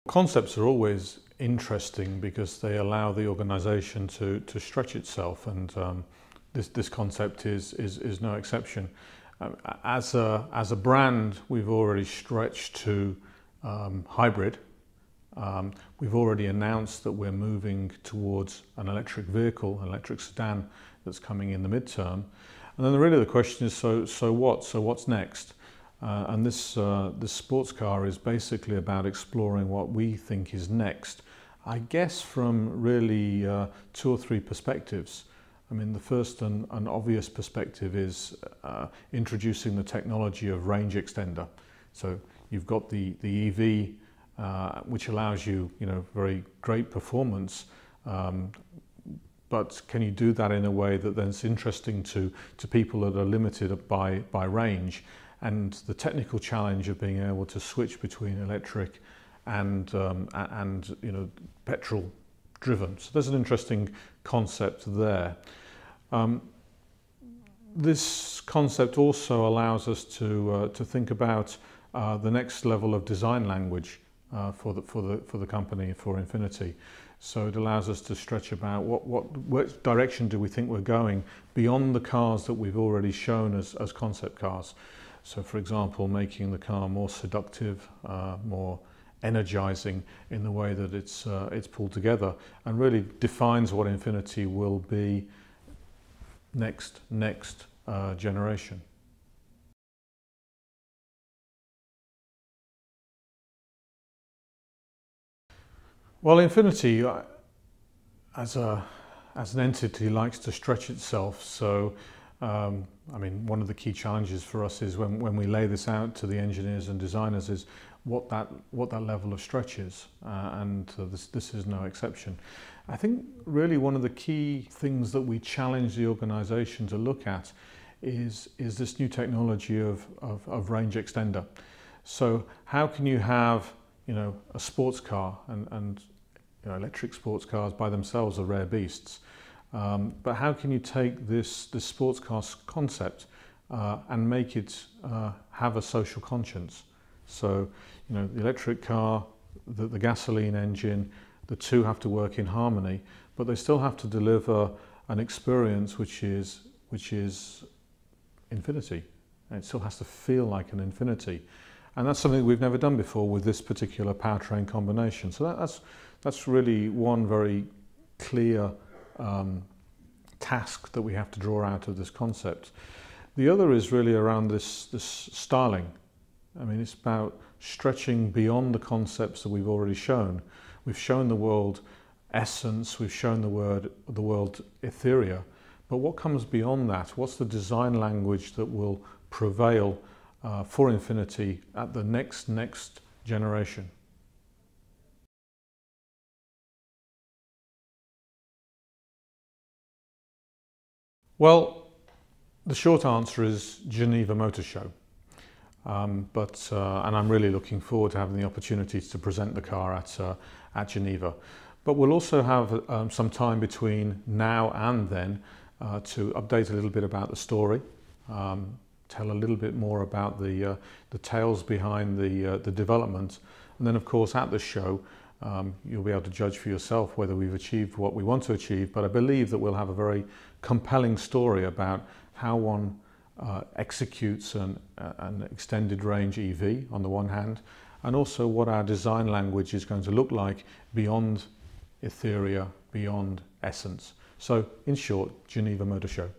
Concepts are always interesting because they allow the organisation to stretch itself, and this concept is no exception. As a brand, we've already stretched to hybrid. We've already announced that we're moving towards an electric vehicle, an electric sedan that's coming in the midterm. And then really the question is, so what? So what's next? And this sports car is basically about exploring what we think is next, I guess from really 2 or 3 perspectives. I mean, the first and obvious perspective is introducing the technology of range extender. So you've got the EV, which allows you, very great performance, but can you do that in a way that then is interesting to people that are limited by range? And the technical challenge of being able to switch between electric and petrol driven. So there's an interesting concept there. This concept also allows us to think about the next level of design language for the company, for Infiniti. So it allows us to stretch about what direction do we think we're going beyond the cars that we've already shown as concept cars. So, for example, making the car more seductive, more energizing in the way that it's pulled together, and really defines what Infiniti will be next generation. Well, Infiniti, as an entity, likes to stretch itself. So, I mean, one of the key challenges for us is when we lay this out to the engineers and designers is what that level of stretch is, and this is no exception. I think really one of the key things that we challenge the organisation to look at is this new technology of range extender. So how can you have a sports car, and electric sports cars by themselves are rare beasts. But how can you take this sports car concept and make it have a social conscience? So, the electric car, the gasoline engine, the two have to work in harmony, but they still have to deliver an experience which is Infiniti. And it still has to feel like an Infiniti. And that's something we've never done before with this particular powertrain combination. So that's really one very clear task that we have to draw out of this concept. The other is really around this styling. I mean, it's about stretching beyond the concepts that we've already shown. We've shown the world essence, we've shown the world etheria, but what comes beyond that? What's the design language that will prevail for Infiniti at the next generation? Well, the short answer is Geneva Motor Show, and I'm really looking forward to having the opportunity to present the car at Geneva. But we'll also have some time between now and then to update a little bit about the story, tell a little bit more about the tales behind the development, and then of course at the show you'll be able to judge for yourself whether we've achieved what we want to achieve. But I believe that we'll have a very compelling story about how one executes an extended range EV on the one hand, and also what our design language is going to look like beyond etheria, beyond essence. So in short, Geneva Motor Show.